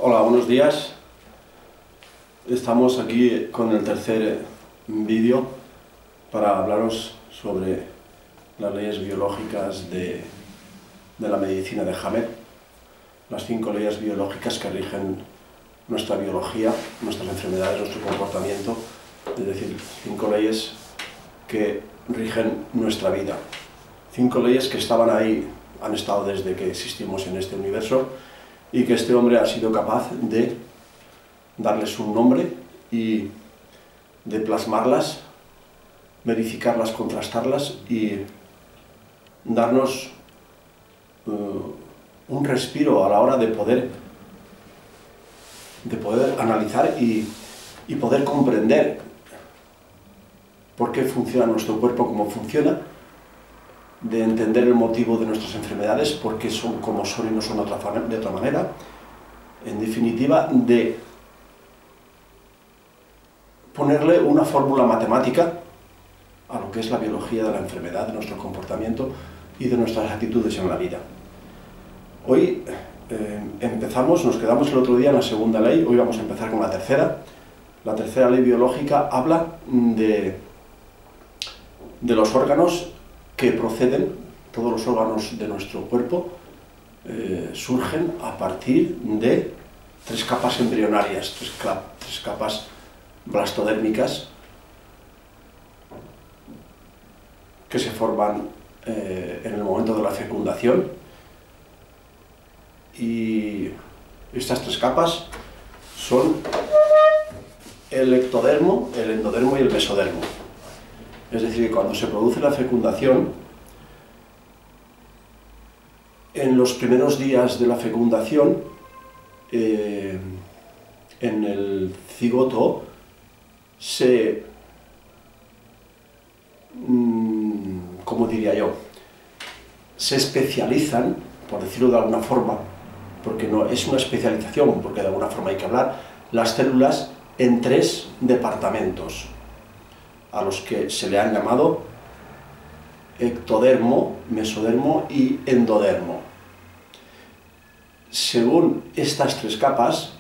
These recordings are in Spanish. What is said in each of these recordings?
Hola, buenos días. Estamos aquí con el tercer vídeo para hablaros sobre las leyes biológicas de la medicina de Hamed, las 5 leyes biológicas que rigen nuestra biología, nuestras enfermedades, nuestro comportamiento, es decir, 5 leyes que rigen nuestra vida. 5 leyes que estaban ahí, han estado desde que existimos en este universo, y que este hombre ha sido capaz de darles un nombre y de plasmarlas, verificarlas, contrastarlas y darnos un respiro a la hora de poder analizar y poder comprender por qué funciona nuestro cuerpo como funciona, de entender el motivo de nuestras enfermedades, por qué son como son y no son de otra manera, en definitiva, de ponerle una fórmula matemática a lo que es la biología de la enfermedad, de nuestro comportamiento y de nuestras actitudes en la vida. Hoy nos quedamos el otro día en la segunda ley, hoy vamos a empezar con la tercera. La tercera ley biológica habla de los órganos que proceden, todos los órganos de nuestro cuerpo surgen a partir de 3 capas embrionarias, 3 capas blastodérmicas que se forman en el momento de la fecundación, y estas 3 capas son el ectodermo, el endodermo y el mesodermo. Es decir, que cuando se produce la fecundación, en los primeros días de la fecundación, en el cigoto ¿cómo diría yo? Se especializan, por decirlo de alguna forma, porque no es una especialización, porque de alguna forma hay que hablar, las células en 3 departamentos, a los que se le han llamado ectodermo, mesodermo y endodermo. Según estas 3 capas,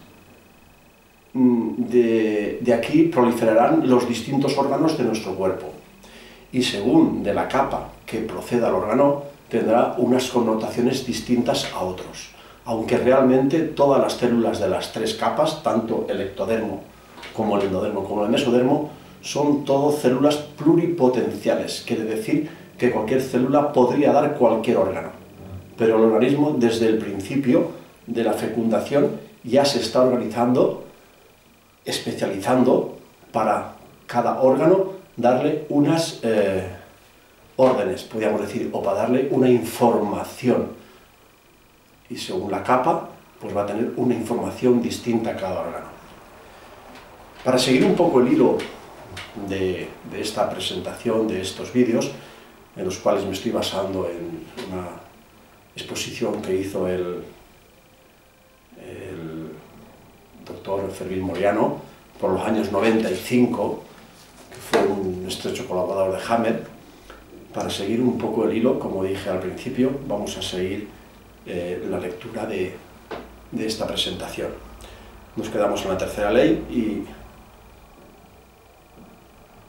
de aquí proliferarán los distintos órganos de nuestro cuerpo, y según de la capa que proceda al órgano, tendrá unas connotaciones distintas a otros, aunque realmente todas las células de las 3 capas, tanto el ectodermo como el endodermo como el mesodermo, son todo células pluripotenciales, quiere decir que cualquier célula podría dar cualquier órgano, pero el organismo desde el principio de la fecundación ya se está organizando, especializando para cada órgano, darle unas órdenes, podríamos decir, o para darle una información, y según la capa pues va a tener una información distinta a cada órgano. Para seguir un poco el hilo de esta presentación, de estos vídeos, en los cuales me estoy basando en una exposición que hizo el doctor Fermín Moriano por los años 95, que fue un estrecho colaborador de Hamed. Para seguir un poco el hilo, como dije al principio, vamos a seguir la lectura de esta presentación. Nos quedamos en la tercera ley y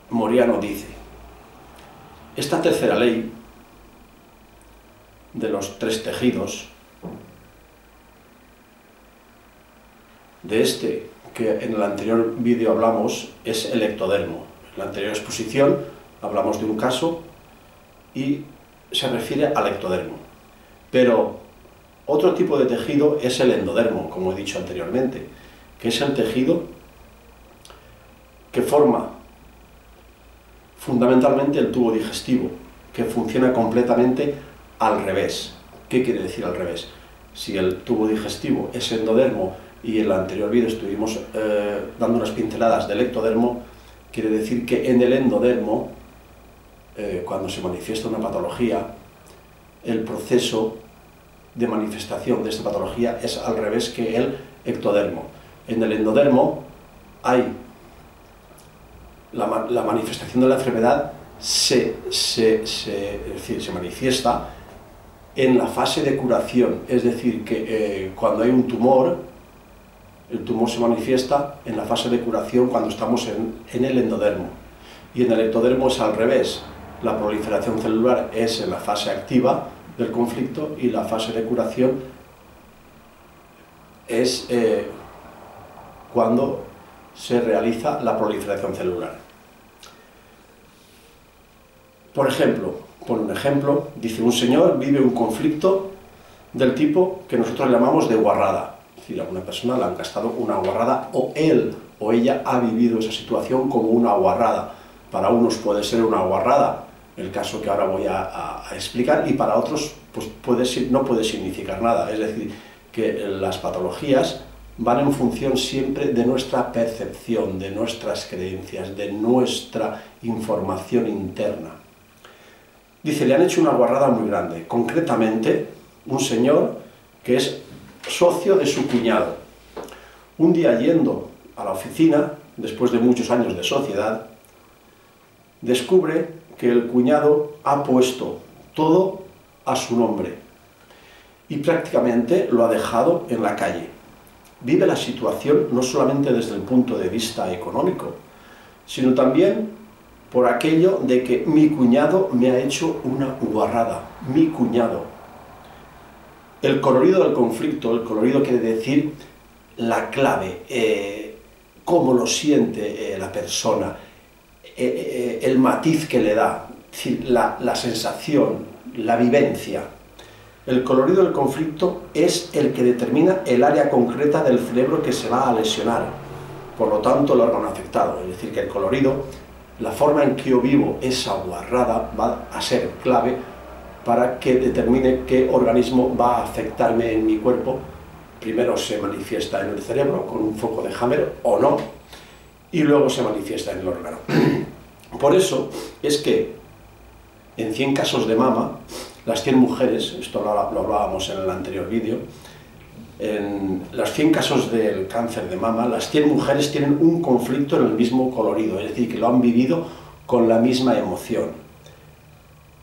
Moriano dice: esta tercera ley de los 3 tejidos, de este que en el anterior vídeo hablamos, es el ectodermo. En la anterior exposición hablamos de un caso y se refiere al ectodermo. Pero otro tipo de tejido es el endodermo, como he dicho anteriormente, que es el tejido que forma fundamentalmente el tubo digestivo, que funciona completamente al revés. ¿Qué quiere decir al revés? Si el tubo digestivo es endodermo y en el anterior vídeo estuvimos dando unas pinceladas del ectodermo, quiere decir que en el endodermo, cuando se manifiesta una patología, el proceso de manifestación de esta patología es al revés que el ectodermo. En el endodermo hay la manifestación de la enfermedad se manifiesta en la fase de curación, es decir, que cuando hay un tumor, El tumor se manifiesta en la fase de curación cuando estamos en el endodermo. Y en el ectodermo es al revés. La proliferación celular es en la fase activa del conflicto y la fase de curación es cuando se realiza la proliferación celular. Por ejemplo, dice: un señor vive un conflicto del tipo que nosotros llamamos de guarrada. Es decir, a una persona le han gastado una guarrada, o él o ella ha vivido esa situación como una guarrada. Para unos puede ser una guarrada, el caso que ahora voy a explicar, y para otros pues no puede significar nada. Es decir, que las patologías van en función siempre de nuestra percepción, de nuestras creencias, de nuestra información interna. Dice: le han hecho una guarrada muy grande, concretamente un señor que es socio de su cuñado. Un día, yendo a la oficina, después de muchos años de sociedad, descubre que el cuñado ha puesto todo a su nombre y prácticamente lo ha dejado en la calle. Vive la situación no solamente desde el punto de vista económico, sino también por aquello de que mi cuñado me ha hecho una guarrada, mi cuñado. El colorido del conflicto, el colorido quiere decir la clave, cómo lo siente la persona, el matiz que le da, es decir, la sensación, la vivencia. El colorido del conflicto es el que determina el área concreta del cerebro que se va a lesionar, por lo tanto el órgano afectado. Es decir, que el colorido, la forma en que yo vivo esa guarrada, va a ser clave para que determine qué organismo va a afectarme en mi cuerpo. Primero se manifiesta en el cerebro con un foco de Hammer o no, y luego se manifiesta en el órgano. Por eso es que en 100 casos de mama, las 100 mujeres, esto lo hablábamos en el anterior vídeo, en los 100 casos del cáncer de mama, las 100 mujeres tienen un conflicto en el mismo colorido, es decir, que lo han vivido con la misma emoción.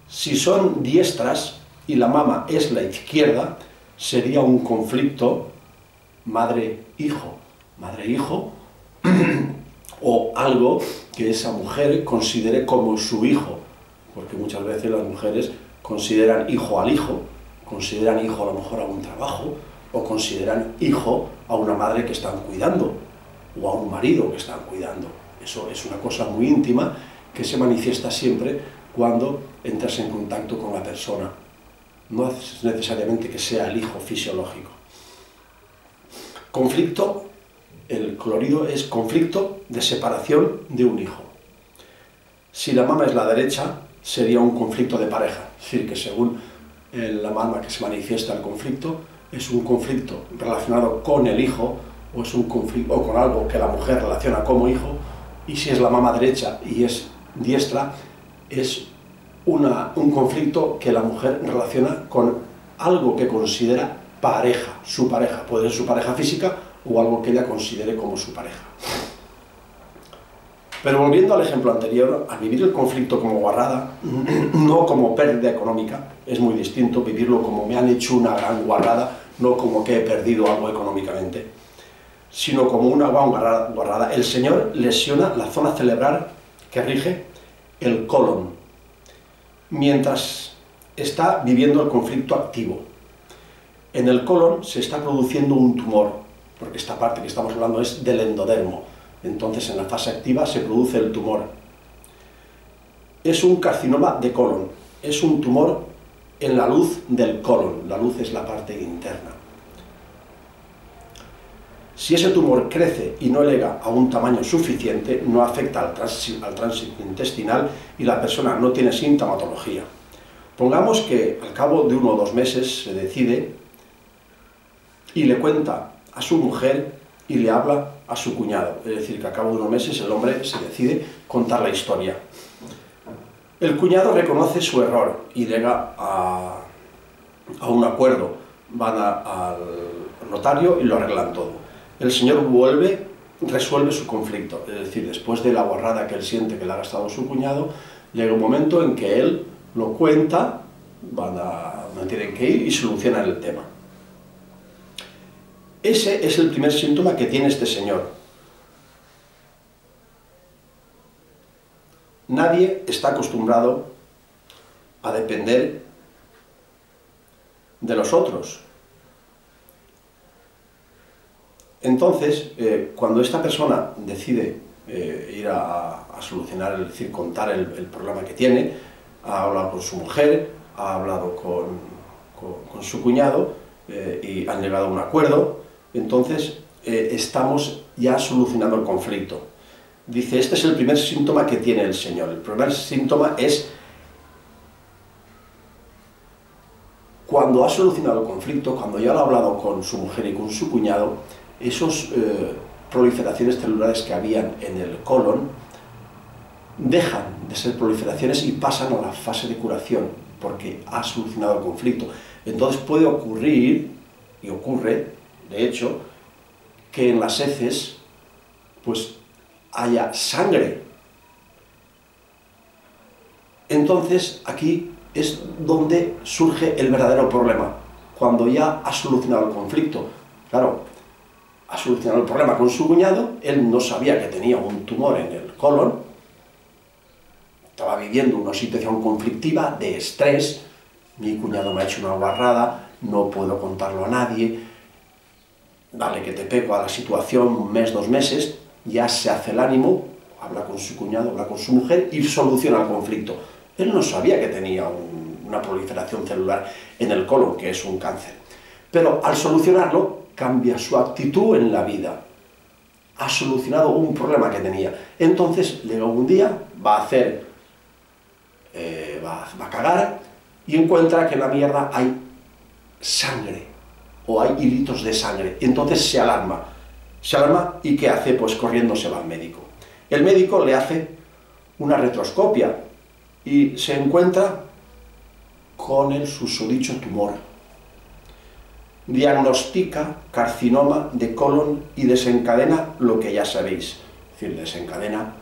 Si son diestras y la mama es la izquierda, sería un conflicto madre-hijo, o algo que esa mujer considere como su hijo, porque muchas veces las mujeres consideran hijo al hijo, consideran hijo a lo mejor a un trabajo, o consideran hijo a una madre que están cuidando, o a un marido que están cuidando. Eso es una cosa muy íntima que se manifiesta siempre cuando entras en contacto con la persona. No es necesariamente que sea el hijo fisiológico. Conflicto, el colorido es conflicto de separación de un hijo. Si la mama es la derecha, sería un conflicto de pareja. Es decir, que según la mama que se manifiesta el conflicto, es un conflicto relacionado con el hijo, o es un conflicto o con algo que la mujer relaciona como hijo, y si es la mama derecha y es diestra, es un conflicto que la mujer relaciona con algo que considera pareja, su pareja. Puede ser su pareja física o algo que ella considere como su pareja. Pero volviendo al ejemplo anterior, a vivir el conflicto como guarrada, no como pérdida económica, es muy distinto vivirlo como me han hecho una gran guarrada, no como que he perdido algo económicamente, sino como una gran guarrada. El Señor lesiona la zona cerebral que rige el colon, mientras está viviendo el conflicto activo. En el colon se está produciendo un tumor, porque esta parte que estamos hablando es del endodermo. Entonces en la fase activa se produce el tumor. Es un carcinoma de colon, es un tumor en la luz del colon. La luz es la parte interna. Si ese tumor crece y no llega a un tamaño suficiente, no afecta al tránsito intestinal y la persona no tiene sintomatología. Pongamos que al cabo de 1 o 2 meses se decide y le cuenta a su mujer y le habla a su cuñado. Es decir, que al cabo de unos meses el hombre se decide contar la historia. El cuñado reconoce su error y llega a un acuerdo. Van al notario y lo arreglan todo. El señor resuelve su conflicto. Es decir, después de la guarrada que él siente que le ha gastado su cuñado, llega un momento en que él lo cuenta, van a donde tienen que ir y solucionan el tema. Ese es el primer síntoma que tiene este señor. Nadie está acostumbrado a depender de los otros. Entonces, cuando esta persona decide ir a solucionar, es decir, contar el problema que tiene, ha hablado con su mujer, ha hablado con su cuñado y han llegado a un acuerdo, entonces estamos ya solucionando el conflicto. Dice, este es el primer síntoma que tiene el Señor. El primer síntoma es cuando ha solucionado el conflicto, cuando ya lo ha hablado con su mujer y con su cuñado, esas proliferaciones celulares que habían en el colon dejan de ser proliferaciones y pasan a la fase de curación, porque ha solucionado el conflicto. Entonces puede ocurrir, y ocurre, de hecho, que en las heces pues haya sangre. Entonces aquí es donde surge el verdadero problema, cuando ya ha solucionado el conflicto. Claro, ha solucionado el problema con su cuñado, él no sabía que tenía un tumor en el colon, estaba viviendo una situación conflictiva de estrés, mi cuñado me ha hecho una guarrada, no puedo contarlo a nadie, dale que te pego a la situación, un mes, 2 meses, ya se hace el ánimo, habla con su cuñado, habla con su mujer y soluciona el conflicto. Él no sabía que tenía una proliferación celular en el colon, que es un cáncer. Pero al solucionarlo, cambia su actitud en la vida. Ha solucionado un problema que tenía. Entonces, luego un día va a cagar y encuentra que en la mierda hay sangre o hay hilitos de sangre. Entonces se alarma. Se alarma y ¿qué hace? Pues corriendo se va al médico. El médico le hace una retroscopia y se encuentra con el susodicho tumor. Diagnostica carcinoma de colon y desencadena lo que ya sabéis. Es decir, desencadena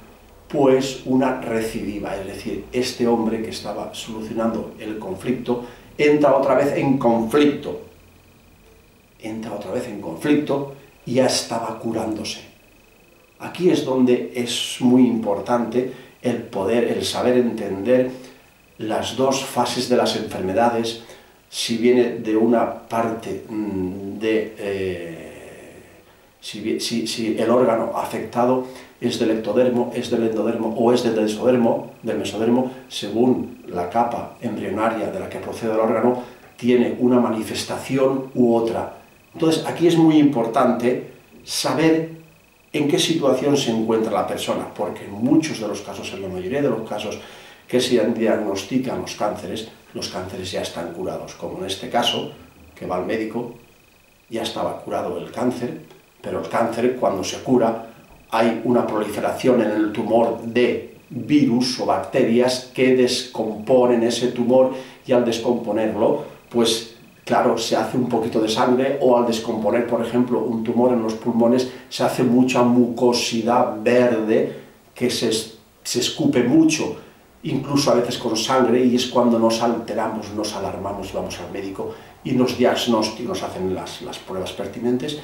pues una recidiva, es decir, este hombre que estaba solucionando el conflicto entra otra vez en conflicto. Entra otra vez en conflicto y ya estaba curándose. Aquí es donde es muy importante el saber entender las dos fases de las enfermedades, si viene de una parte si el órgano afectado es del ectodermo, es del endodermo o es del mesodermo, según la capa embrionaria de la que procede el órgano, tiene una manifestación u otra. Entonces aquí es muy importante saber en qué situación se encuentra la persona, porque en muchos de los casos, en la mayoría de los casos que se diagnostican los cánceres ya están curados, como en este caso, que va al médico, ya estaba curado el cáncer, pero el cáncer cuando se cura hay una proliferación en el tumor de virus o bacterias que descomponen ese tumor y al descomponerlo, pues claro, se hace un poquito de sangre o al descomponer, por ejemplo, un tumor en los pulmones se hace mucha mucosidad verde que se escupe mucho, incluso a veces con sangre, y es cuando nos alteramos, nos alarmamos, vamos al médico y nos hacen las pruebas pertinentes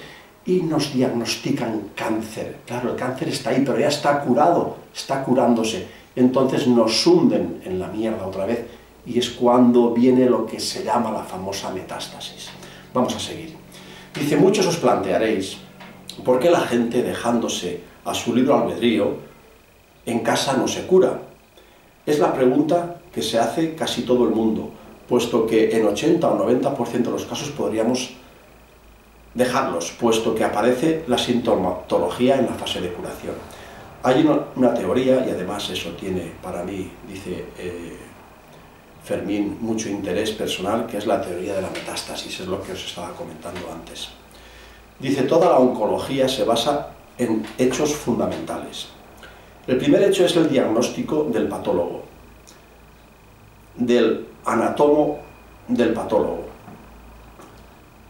y nos diagnostican cáncer. Claro, el cáncer está ahí, pero ya está curado, está curándose. Entonces nos hunden en la mierda otra vez y es cuando viene lo que se llama la famosa metástasis. Vamos a seguir. Dice, muchos os plantearéis, ¿por qué la gente dejándose a su libre albedrío en casa no se cura? Es la pregunta que se hace casi todo el mundo, puesto que en 80 o 90% de los casos podríamos dejarlos, puesto que aparece la sintomatología en la fase de curación. Hay una teoría, y además eso tiene para mí, dice Fermín, mucho interés personal, que es la teoría de la metástasis, es lo que os estaba comentando antes. Dice, toda la oncología se basa en hechos fundamentales. El primer hecho es el diagnóstico del patólogo, del anatomo del patólogo,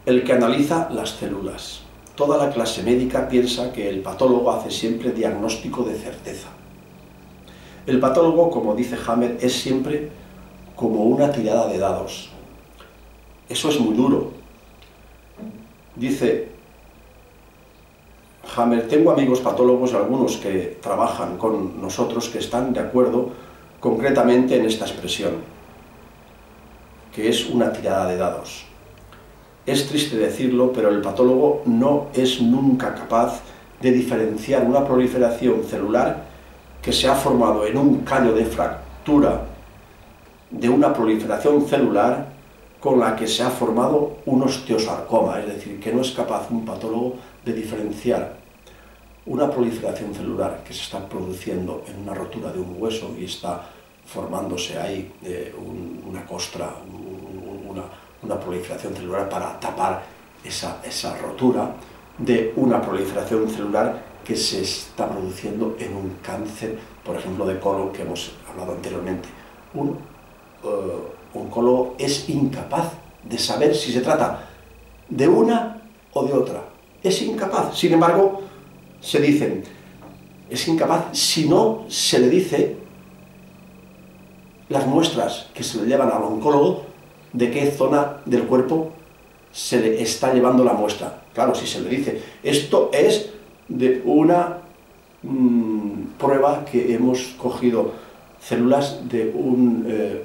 el que analiza las células. Toda la clase médica piensa que el patólogo hace siempre diagnóstico de certeza. El patólogo, como dice Hammer, es siempre como una tirada de dados. Eso es muy duro. Dice, Hammer. Tengo amigos patólogos, algunos que trabajan con nosotros, que están de acuerdo concretamente en esta expresión, que es una tirada de dados. Es triste decirlo, pero el patólogo no es nunca capaz de diferenciar una proliferación celular que se ha formado en un callo de fractura de una proliferación celular con la que se ha formado un osteosarcoma, es decir, que no es capaz un patólogo de diferenciar una proliferación celular que se está produciendo en una rotura de un hueso y está formándose ahí una costra, una proliferación celular para tapar esa rotura, de una proliferación celular que se está produciendo en un cáncer, por ejemplo, de colon, que hemos hablado anteriormente. Un oncólogo es incapaz de saber si se trata de una o de otra. Es incapaz. Sin embargo, se dicen, es incapaz si no se le dice las muestras que se le llevan al oncólogo de qué zona del cuerpo se le está llevando la muestra. Claro, si se le dice, esto es de una prueba que hemos cogido células de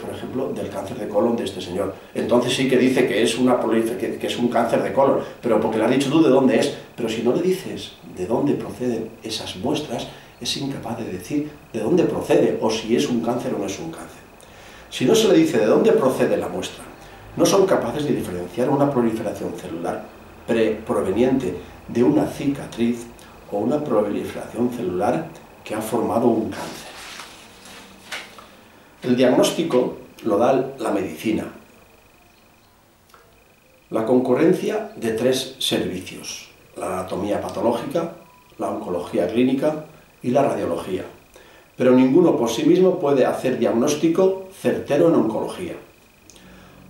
por ejemplo, del cáncer de colon de este señor. Entonces sí que dice que es que es un cáncer de colon, pero porque le has dicho tú de dónde es. Pero si no le dices de dónde proceden esas muestras, es incapaz de decir de dónde procede, o si es un cáncer o no es un cáncer. Si no se le dice de dónde procede la muestra, no son capaces de diferenciar una proliferación celular proveniente de una cicatriz o una proliferación celular que ha formado un cáncer. El diagnóstico lo da la medicina. La concurrencia de tres servicios: la anatomía patológica, la oncología clínica y la radiología. Pero ninguno por sí mismo puede hacer diagnóstico certero en oncología.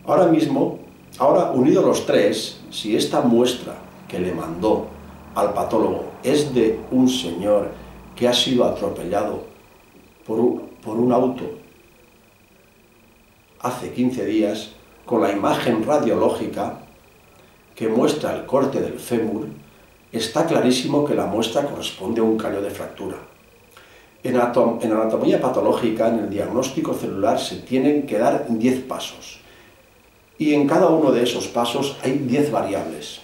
Ahora unidos los tres, si esta muestra que le mandó al patólogo es de un señor que ha sido atropellado por un auto hace 15 días, con la imagen radiológica que muestra el corte del fémur, está clarísimo que la muestra corresponde a un callo de fractura. En anatomía patológica, en el diagnóstico celular, se tienen que dar 10 pasos. Y en cada uno de esos pasos hay 10 variables.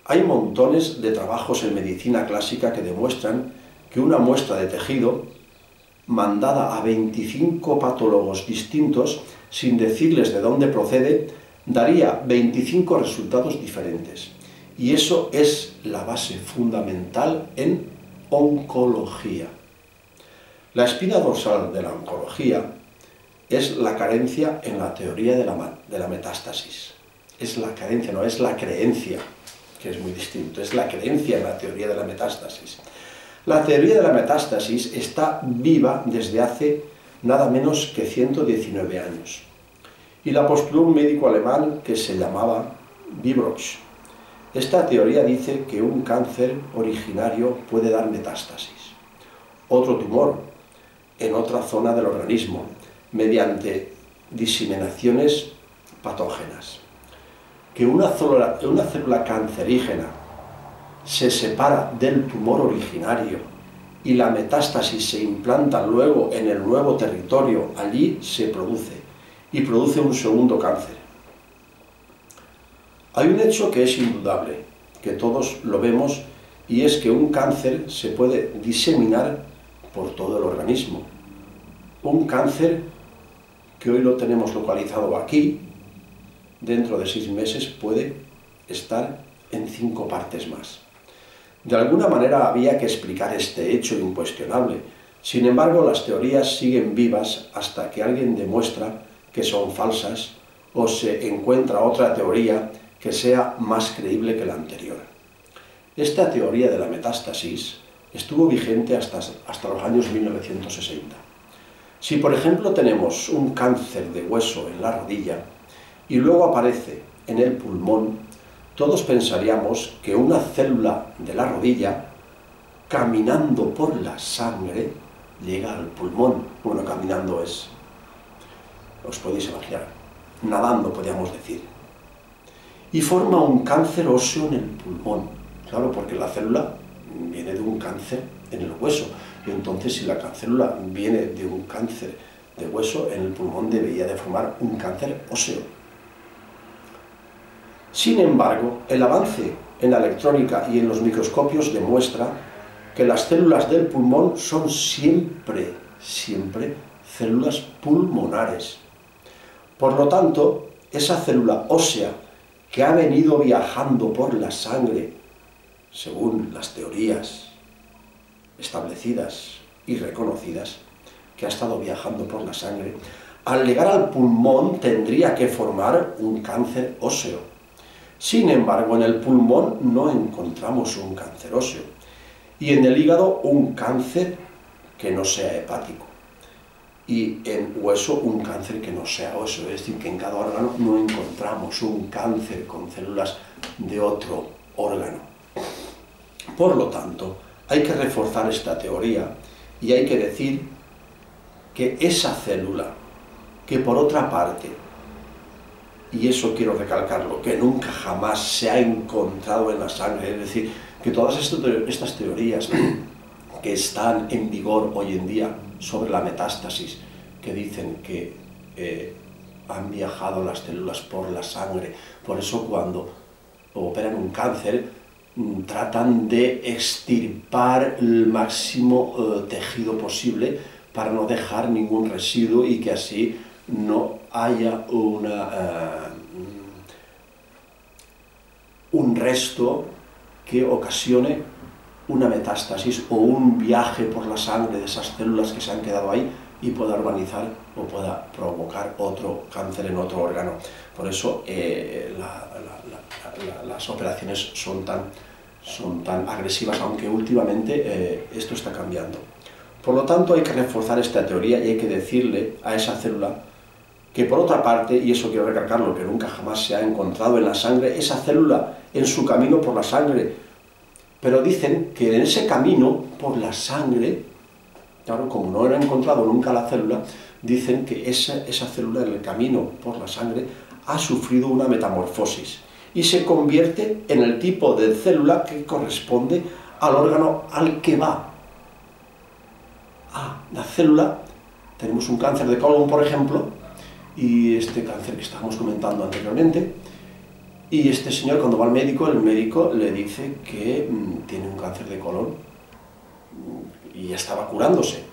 Hay montones de trabajos en medicina clásica que demuestran que una muestra de tejido, mandada a 25 patólogos distintos, sin decirles de dónde procede, daría 25 resultados diferentes. Y eso es la base fundamental en oncología. La espina dorsal de la oncología es la carencia en la teoría de la metástasis. Es la carencia, no es la creencia, que es muy distinto, es la creencia en la teoría de la metástasis. La teoría de la metástasis está viva desde hace nada menos que 119 años. Y la postuló un médico alemán que se llamaba Wiebrooch. Esta teoría dice que un cáncer originario puede dar metástasis. Otro tumor en otra zona del organismo, mediante diseminaciones patógenas. Que una célula cancerígena se separa del tumor originario y la metástasis se implanta luego en el nuevo territorio, allí se produce, y produce un segundo cáncer. Hay un hecho que es indudable, que todos lo vemos, y es que un cáncer se puede diseminar por todo el organismo. Un cáncer que hoy lo tenemos localizado aquí, dentro de 6 meses puede estar en 5 partes más. De alguna manera había que explicar este hecho incuestionable. Sin embargo, las teorías siguen vivas hasta que alguien demuestra que son falsas o se encuentra otra teoría que sea más creíble que la anterior. Esta teoría de la metástasis estuvo vigente hasta los años 1960. Si, por ejemplo, tenemos un cáncer de hueso en la rodilla y luego aparece en el pulmón, todos pensaríamos que una célula de la rodilla, caminando por la sangre, llega al pulmón. Bueno, caminando es, os podéis imaginar, nadando podríamos decir. Y forma un cáncer óseo en el pulmón. Claro, porque la célula viene de un cáncer en el hueso. Y entonces, si la célula viene de un cáncer de hueso, en el pulmón debería de formar un cáncer óseo. Sin embargo, el avance en la electrónica y en los microscopios demuestra que las células del pulmón son siempre células pulmonares. Por lo tanto, esa célula ósea que ha venido viajando por la sangre, según las teorías establecidas y reconocidas, que ha estado viajando por la sangre, al llegar al pulmón tendría que formar un cáncer óseo. Sin embargo, en el pulmón no encontramos un cáncer óseo, y en el hígado un cáncer que no sea hepático, y en hueso un cáncer que no sea óseo, es decir, que en cada órgano no encontramos un cáncer con células de otro órgano. Por lo tanto, hay que reforzar esta teoría y hay que decir que esa célula, que por otra parte, y eso quiero recalcarlo, que nunca jamás se ha encontrado en la sangre, es decir, que todas estas teorías que están en vigor hoy en día sobre la metástasis, que dicen que han viajado las células por la sangre, por eso cuando operan un cáncer tratan de extirpar el máximo tejido posible para no dejar ningún residuo y que así no haya un resto que ocasione una metástasis o un viaje por la sangre de esas células que se han quedado ahí y pueda urbanizar o pueda provocar otro cáncer en otro órgano. Por eso las operaciones son tan agresivas, aunque últimamente esto está cambiando. Por lo tanto, hay que reforzar esta teoría y hay que decirle a esa célula que, por otra parte, y eso quiero recalcarlo, que nunca jamás se ha encontrado en la sangre, esa célula en su camino por la sangre, pero dicen que en ese camino por la sangre, claro, como no era encontrado nunca la célula, dicen que esa célula en el camino por la sangre ha sufrido una metamorfosis y se convierte en el tipo de célula que corresponde al órgano al que va. La célula, tenemos un cáncer de colon, por ejemplo, y este cáncer que estábamos comentando anteriormente, y este señor cuando va al médico, el médico le dice que tiene un cáncer de colon y estaba curándose.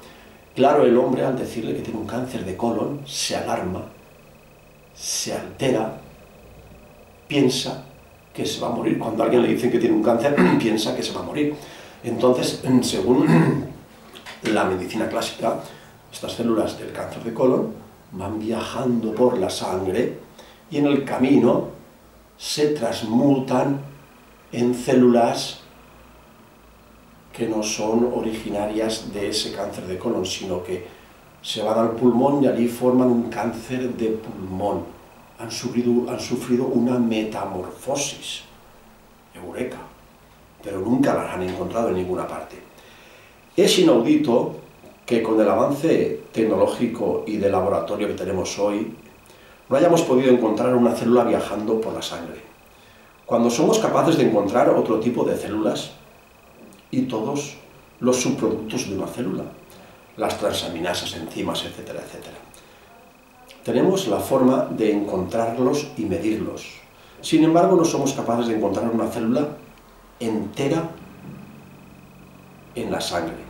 Claro, el hombre al decirle que tiene un cáncer de colon se alarma, se altera, piensa que se va a morir. Cuando alguien le dice que tiene un cáncer, piensa que se va a morir. Entonces, según la medicina clásica, estas células del cáncer de colon van viajando por la sangre y en el camino se transmutan en células que no son originarias de ese cáncer de colon, sino que se van al pulmón y allí forman un cáncer de pulmón. Han sufrido una metamorfosis. Eureka. Pero nunca las han encontrado en ninguna parte. Es inaudito que con el avance tecnológico y de laboratorio que tenemos hoy, no hayamos podido encontrar una célula viajando por la sangre, cuando somos capaces de encontrar otro tipo de células y todos los subproductos de una célula, las transaminasas, enzimas, etcétera, etcétera. Tenemos la forma de encontrarlos y medirlos. Sin embargo, no somos capaces de encontrar una célula entera en la sangre.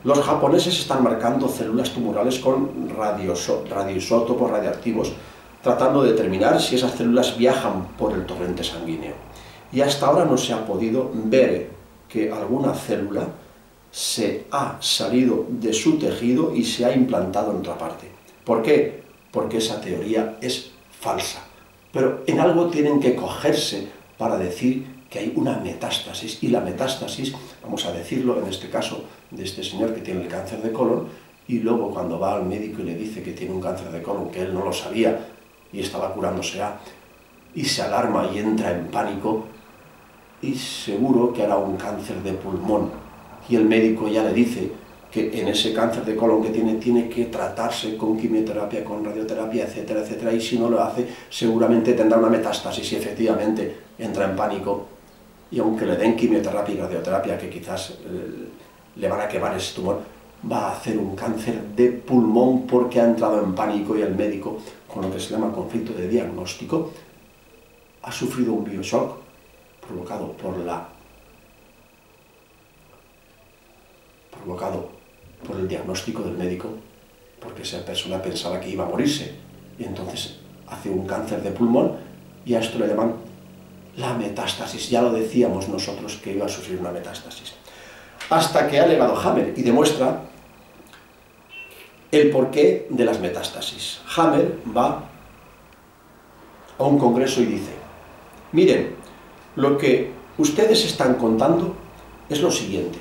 Los japoneses están marcando células tumorales con radioisótopos radioactivos, tratando de determinar si esas células viajan por el torrente sanguíneo. Y hasta ahora no se ha podido ver que alguna célula se ha salido de su tejido y se ha implantado en otra parte. ¿Por qué? Porque esa teoría es falsa. Pero en algo tienen que cogerse para decir que hay una metástasis, y la metástasis, vamos a decirlo en este caso de este señor que tiene el cáncer de colon, y luego cuando va al médico y le dice que tiene un cáncer de colon, que él no lo sabía y estaba curándose y se alarma y entra en pánico, y seguro que hará un cáncer de pulmón, y el médico ya le dice que en ese cáncer de colon que tiene que tratarse con quimioterapia, con radioterapia, etcétera, etcétera, y si no lo hace, seguramente tendrá una metástasis, y efectivamente entra en pánico y aunque le den quimioterapia y radioterapia, que quizás le van a quemar ese tumor, va a hacer un cáncer de pulmón porque ha entrado en pánico y el médico, con lo que se llama conflicto de diagnóstico, ha sufrido un bioshock provocado por el diagnóstico del médico, porque esa persona pensaba que iba a morirse, y entonces hace un cáncer de pulmón, y a esto le llaman la metástasis. Ya lo decíamos nosotros que iba a sufrir una metástasis. Hasta que ha llegado Hammer y demuestra el porqué de las metástasis. Hammer va a un congreso y dice: miren, lo que ustedes están contando es lo siguiente.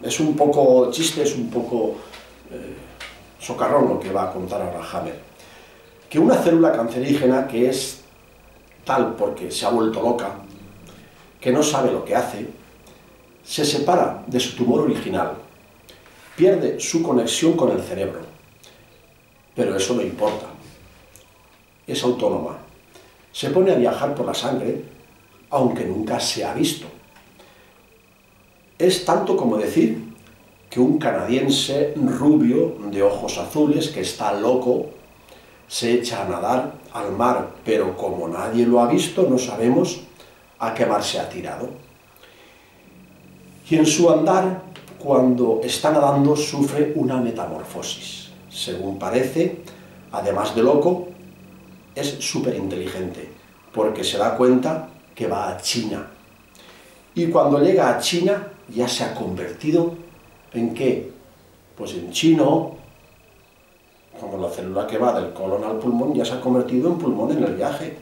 Es un poco chiste, es un poco socarrón lo que va a contar ahora Hammer. Que una célula cancerígena que es tal porque se ha vuelto loca, que no sabe lo que hace, se separa de su tumor original, pierde su conexión con el cerebro, pero eso no importa, es autónoma, se pone a viajar por la sangre, aunque nunca se ha visto. Es tanto como decir que un canadiense rubio de ojos azules que está loco se echa a nadar al mar, pero como nadie lo ha visto, no sabemos a qué mar se ha tirado. Y en su andar, cuando está nadando, sufre una metamorfosis. Según parece, además de loco, es súper inteligente, porque se da cuenta que va a China. Y cuando llega a China, ya se ha convertido ¿en qué? Pues en chino, como la célula que va del colon al pulmón, ya se ha convertido en pulmón en el viaje.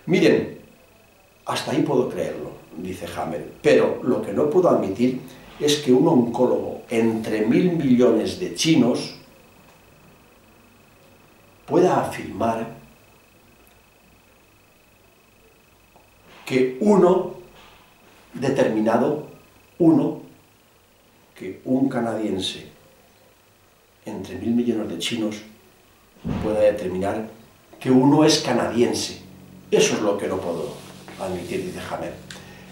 Miren, hasta ahí puedo creerlo, dice Hammer, pero lo que no puedo admitir es que un oncólogo entre 1.000 millones de chinos pueda afirmar que que un canadiense entre 1.000 millones de chinos pueda determinar que uno es canadiense. Eso es lo que no puedo admitir, dice Hammer.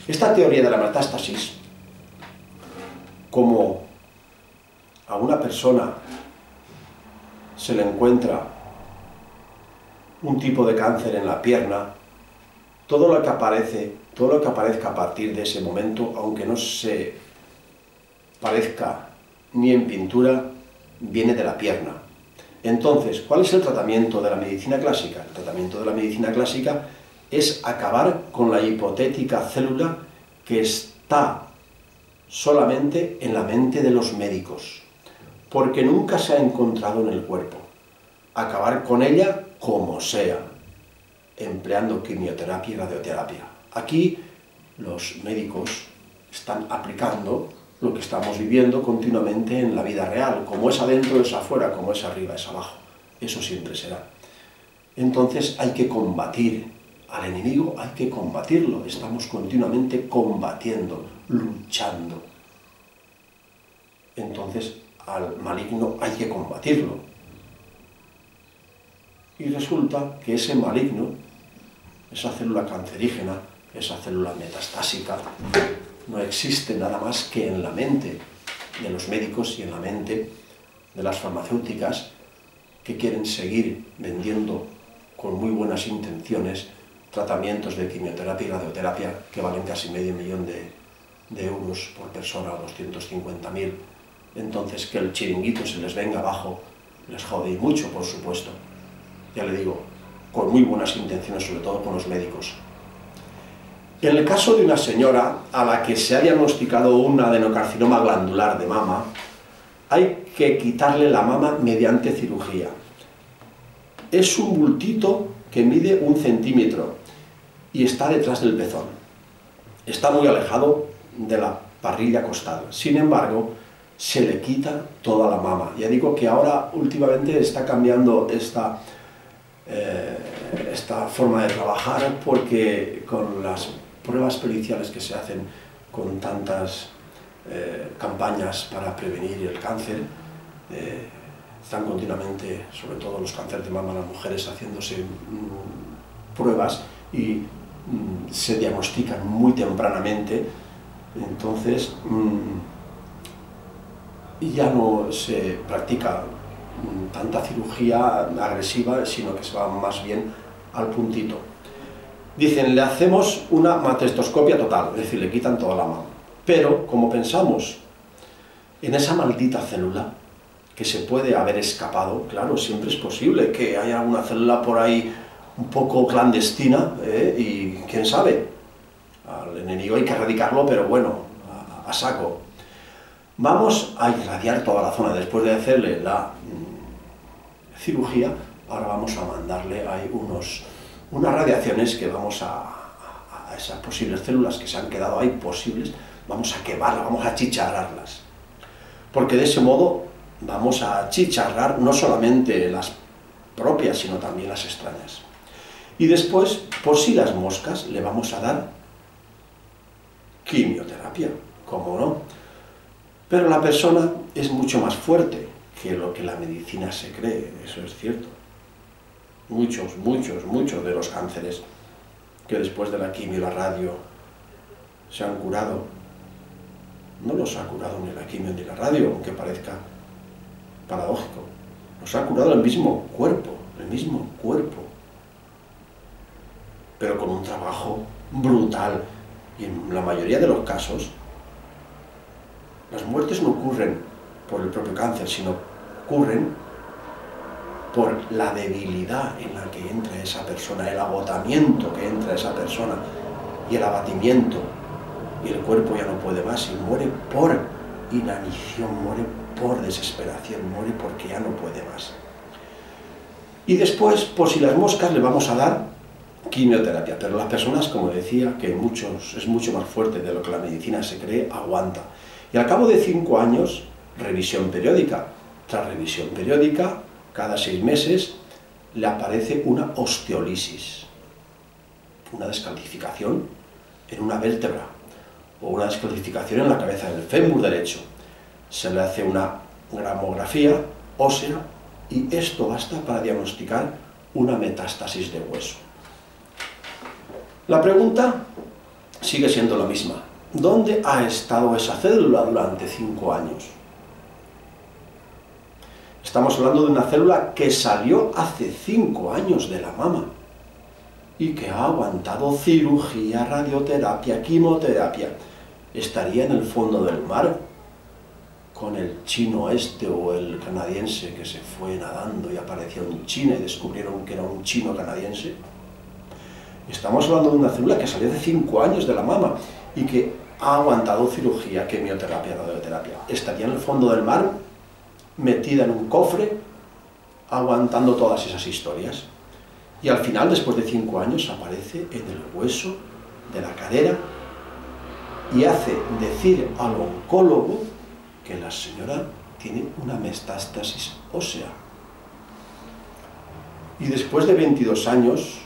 Esta teoría de la metástasis, como a una persona se le encuentra un tipo de cáncer en la pierna, todo lo que aparezca a partir de ese momento, aunque no se parezca ni en pintura, viene de la pierna. Entonces, ¿cuál es el tratamiento de la medicina clásica? El tratamiento de la medicina clásica es acabar con la hipotética célula que está solamente en la mente de los médicos, porque nunca se ha encontrado en el cuerpo. Acabar con ella como sea, empleando quimioterapia y radioterapia. Aquí los médicos están aplicando lo que estamos viviendo continuamente en la vida real. Como es adentro, es afuera, como es arriba, es abajo. Eso siempre será. Entonces hay que combatir al enemigo, hay que combatirlo. Estamos continuamente combatiendo, luchando. Entonces al maligno hay que combatirlo. Y resulta que ese maligno, esa célula cancerígena, esa célula metastásica, no existe nada más que en la mente de los médicos y en la mente de las farmacéuticas que quieren seguir vendiendo con muy buenas intenciones tratamientos de quimioterapia y radioterapia que valen casi $500.000 de euros por persona, 250.000. Entonces que el chiringuito se les venga abajo les jode y mucho, por supuesto. Ya le digo, con muy buenas intenciones, sobre todo con los médicos. En el caso de una señora a la que se ha diagnosticado un adenocarcinoma glandular de mama, hay que quitarle la mama mediante cirugía. Es un bultito que mide 1 centímetro y está detrás del pezón. Está muy alejado de la parrilla costal. Sin embargo, se le quita toda la mama. Ya digo que ahora últimamente está cambiando esta forma de trabajar, porque con las pruebas periciales que se hacen con tantas campañas para prevenir el cáncer, están continuamente, sobre todo los cánceres de mama, las mujeres haciéndose pruebas, y se diagnostican muy tempranamente, entonces ya no se practica tanta cirugía agresiva, sino que se va más bien al puntito. Dicen, le hacemos una mastectomía total, es decir, le quitan toda la mama. Pero, como pensamos en esa maldita célula que se puede haber escapado, claro, siempre es posible que haya una célula por ahí un poco clandestina, y quién sabe, al enemigo hay que erradicarlo, pero bueno, a saco. Vamos a irradiar toda la zona, después de hacerle la cirugía, ahora vamos a mandarle ahí unas radiaciones que vamos a esas posibles células que se han quedado ahí posibles, vamos a quemarlas, vamos a achicharrarlas. Porque de ese modo vamos a achicharrar no solamente las propias, sino también las extrañas. Y después, por si las moscas, le vamos a dar quimioterapia, ¿cómo no? Pero la persona es mucho más fuerte que lo que la medicina se cree, eso es cierto. Muchos de los cánceres que después de la quimio y la radio se han curado, no los ha curado ni la quimio ni la radio, aunque parezca paradójico. Los ha curado el mismo cuerpo, pero con un trabajo brutal. Y en la mayoría de los casos, las muertes no ocurren por el propio cáncer, sino ocurren por la debilidad en la que entra esa persona, el agotamiento que entra esa persona y el abatimiento, y el cuerpo ya no puede más y muere por inanición, muere por desesperación, muere porque ya no puede más. Y después, por si las moscas, le vamos a dar quimioterapia, pero las personas, como decía, que es mucho más fuerte de lo que la medicina se cree, aguanta. Y al cabo de 5 años, revisión periódica. Tras revisión periódica, cada 6 meses, le aparece una osteolisis, una descalcificación en una vértebra, o una descalcificación en la cabeza del fémur derecho. Se le hace una gramografía ósea, y esto basta para diagnosticar una metástasis de hueso. La pregunta sigue siendo la misma. ¿Dónde ha estado esa célula durante 5 años? Estamos hablando de una célula que salió hace 5 años de la mama y que ha aguantado cirugía, radioterapia, quimioterapia. ¿Estaría en el fondo del mar con el chino este o el canadiense que se fue nadando y apareció en China y descubrieron que era un chino canadiense? Estamos hablando de una célula que salió hace 5 años de la mama y que ha aguantado cirugía, quimioterapia, radioterapia. ¿Estaría en el fondo del mar, metida en un cofre, aguantando todas esas historias? Y al final, después de 5 años, aparece en el hueso de la cadera y hace decir al oncólogo que la señora tiene una metástasis ósea. Y después de 22 años,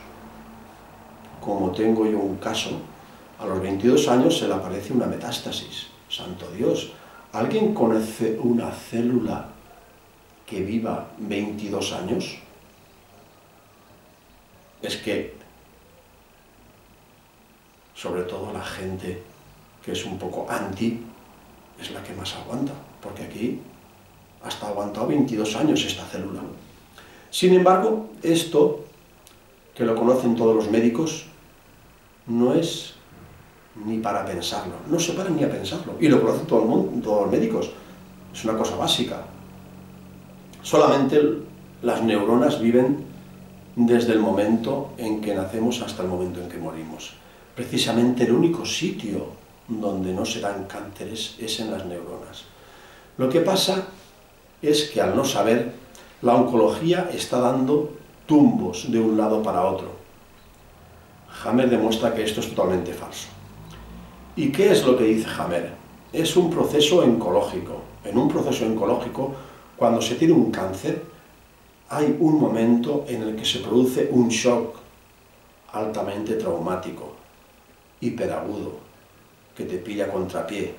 como tengo yo un caso, a los 22 años se le aparece una metástasis. ¡Santo Dios! ¿Alguien conoce una célula que viva 22 años? Es que, sobre todo la gente que es un poco anti, es la que más aguanta, porque aquí hasta ha aguantado 22 años esta célula. Sin embargo, esto, que lo conocen todos los médicos, no es ni para pensarlo, no se paran ni a pensarlo, y lo conocen todo el mundo, todos los médicos, es una cosa básica. Solamente las neuronas viven desde el momento en que nacemos hasta el momento en que morimos. Precisamente el único sitio donde no se dan cánceres es en las neuronas. Lo que pasa es que al no saber, la oncología está dando tumbos de un lado para otro. Hammer demuestra que esto es totalmente falso. ¿Y qué es lo que dice Hammer? Es un proceso oncológico. En un proceso oncológico, cuando se tiene un cáncer, hay un momento en el que se produce un shock altamente traumático, hiperagudo, que te pilla a contrapié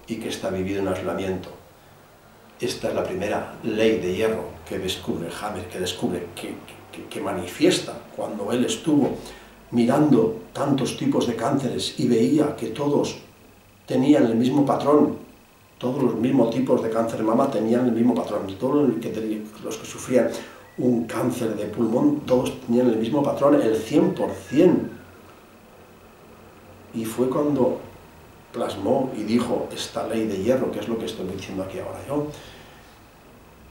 y que está vivido en aislamiento. Esta es la primera ley de hierro que descubre Hammer, que manifiesta cuando él estuvo mirando tantos tipos de cánceres y veía que todos tenían el mismo patrón, todos los mismos tipos de cáncer de mama tenían el mismo patrón, todos los que sufrían un cáncer de pulmón, todos tenían el mismo patrón, el 100%. Y fue cuando plasmó y dijo esta ley de hierro, que es lo que estoy diciendo aquí ahora yo.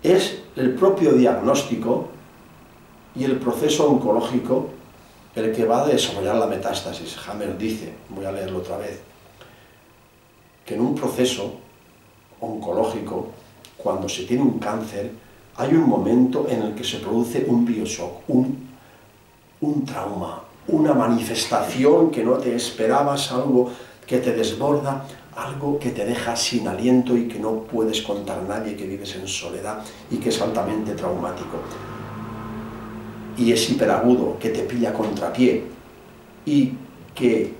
Es el propio diagnóstico y el proceso oncológico el que va a desarrollar la metástasis. Hammer dice, voy a leerlo otra vez, que en un proceso oncológico, cuando se tiene un cáncer, hay un momento en el que se produce un bioshock, un trauma, una manifestación que no te esperabas, algo que te desborda, algo que te deja sin aliento y que no puedes contar a nadie, que vives en soledad y que es altamente traumático. Y es hiperagudo, que te pilla contrapié y que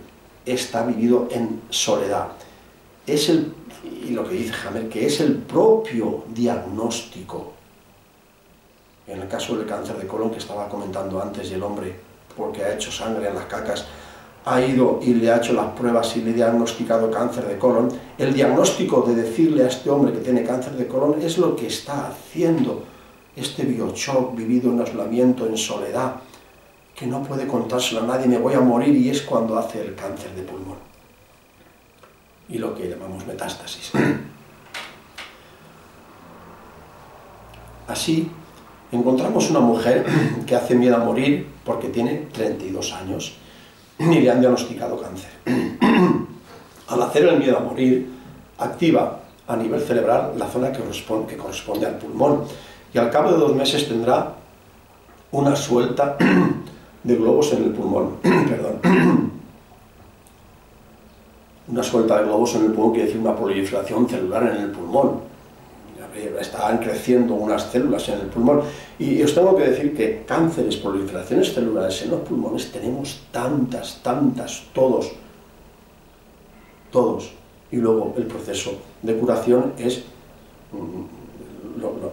está vivido en soledad. Y lo que dice Hammer, que es el propio diagnóstico. En el caso del cáncer de colon que estaba comentando antes, y el hombre, porque ha hecho sangre en las cacas, ha ido y le ha hecho las pruebas y le ha diagnosticado cáncer de colon, el diagnóstico de decirle a este hombre que tiene cáncer de colon es lo que está haciendo este bioshock vivido en aislamiento, en soledad, que no puede contárselo a nadie, me voy a morir, y es cuando hace el cáncer de pulmón. Y lo que llamamos metástasis. Así, encontramos una mujer que hace miedo a morir porque tiene 32 años y le han diagnosticado cáncer. Al hacer el miedo a morir, activa a nivel cerebral la zona que corresponde al pulmón, y al cabo de 2 meses tendrá una suelta de globos en el pulmón. Perdón. Una suelta de globos en el pulmón quiere decir una proliferación celular en el pulmón. Están creciendo unas células en el pulmón. Y os tengo que decir que cánceres, proliferaciones celulares en los pulmones tenemos tantas, todos. Y luego el proceso de curación es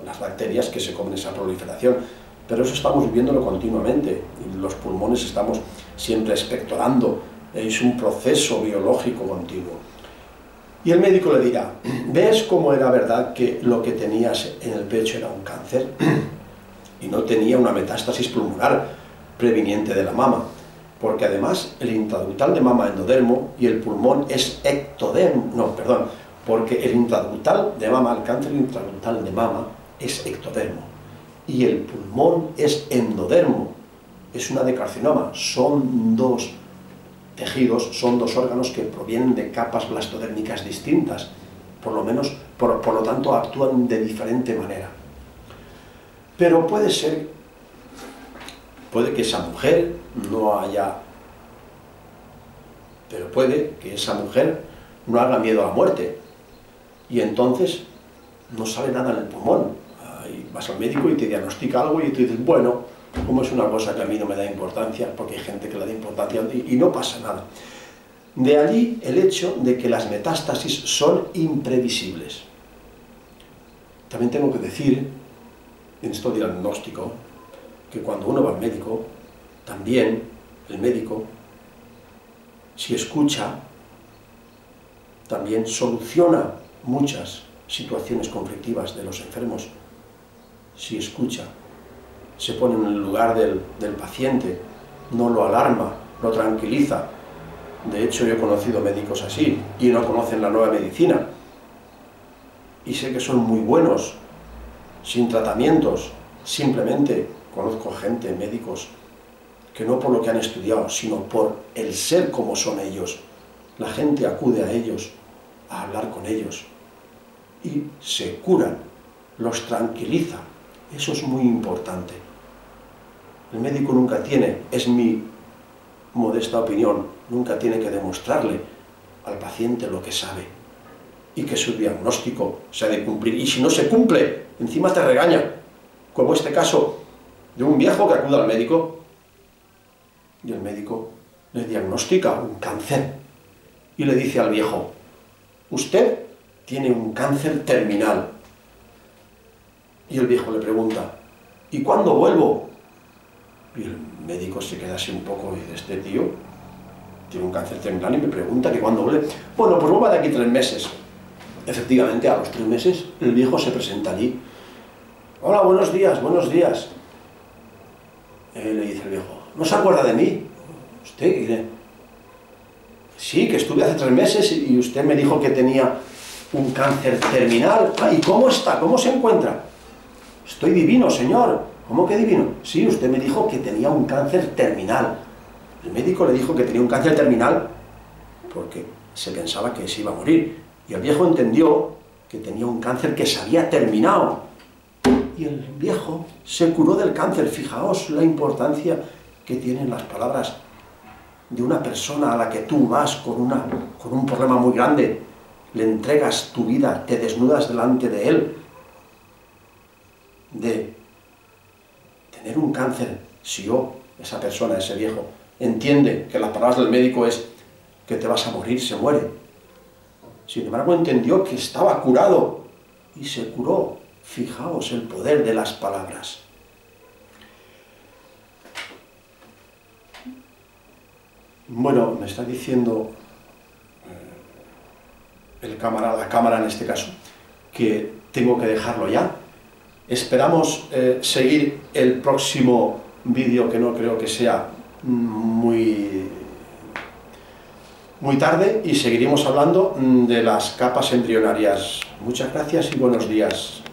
las bacterias que se comen esa proliferación. Pero eso estamos viviéndolo continuamente. Y los pulmones estamos siempre expectorando. Es un proceso biológico continuo. Y el médico le dirá, ¿ves cómo era verdad que lo que tenías en el pecho era un cáncer? Y no tenía una metástasis pulmonar previniente de la mama, porque además el intraductal de mama endodermo y el pulmón es ectodermo, porque el intraductal de mama, el cáncer intraductal de mama es ectodermo y el pulmón es endodermo, es una adenocarcinoma, son 2 tejidos, son 2 órganos que provienen de capas blastodérmicas distintas, por lo tanto actúan de diferente manera. Pero puede que esa mujer no haga miedo a la muerte, y entonces no sale nada en el pulmón. Ahí vas al médico y te diagnostica algo y tú dices, bueno, como es una cosa que a mí no me da importancia, porque hay gente que le da importancia y no pasa nada. De allí el hecho de que las metástasis son imprevisibles. También tengo que decir, en esto de diagnóstico, que cuando uno va al médico, también el médico, si escucha, también soluciona muchas situaciones conflictivas de los enfermos. Si escucha, se pone en el lugar del paciente, no lo alarma, lo tranquiliza. De hecho, yo he conocido médicos así, y no conocen la nueva medicina. Y sé que son muy buenos, sin tratamientos, simplemente conozco gente, médicos, que no por lo que han estudiado, sino por el ser como son ellos. La gente acude a ellos, a hablar con ellos, y se curan, los tranquiliza. Eso es muy importante. El médico nunca tiene, es mi modesta opinión, nunca tiene que demostrarle al paciente lo que sabe y que su diagnóstico se ha de cumplir. Y si no se cumple, encima te regaña, como este caso de un viejo que acude al médico y el médico le diagnostica un cáncer y le dice al viejo, usted tiene un cáncer terminal. Y el viejo le pregunta, ¿y cuándo vuelvo? Y el médico se queda así un poco y dice, este tío tiene un cáncer terminal y me pregunta que cuándo vuelve. Bueno, pues vuelva de aquí 3 meses. Efectivamente, a los 3 meses, el viejo se presenta allí. Hola, buenos días, buenos días. Le dice el viejo, ¿no se acuerda de mí? ¿Usted? Y dice, sí, que estuve hace 3 meses y usted me dijo que tenía un cáncer terminal. Ah, ¿y cómo está? ¿Cómo se encuentra? Estoy divino, señor. ¿Cómo que divino? Sí, usted me dijo que tenía un cáncer terminal. El médico le dijo que tenía un cáncer terminal porque se pensaba que se iba a morir. Y el viejo entendió que tenía un cáncer que se había terminado. Y el viejo se curó del cáncer. Fijaos la importancia que tienen las palabras de una persona a la que tú vas con un problema muy grande, le entregas tu vida, te desnudas delante de él, de tener un cáncer. Si esa persona, ese viejo, entiende que las palabras del médico es que te vas a morir, se muere. Sin embargo, entendió que estaba curado y se curó. Fijaos el poder de las palabras. Bueno, me está diciendo la cámara en este caso, que tengo que dejarlo ya. Esperamos seguir el próximo vídeo, que no creo que sea muy tarde, y seguiremos hablando de las capas embrionarias. Muchas gracias y buenos días.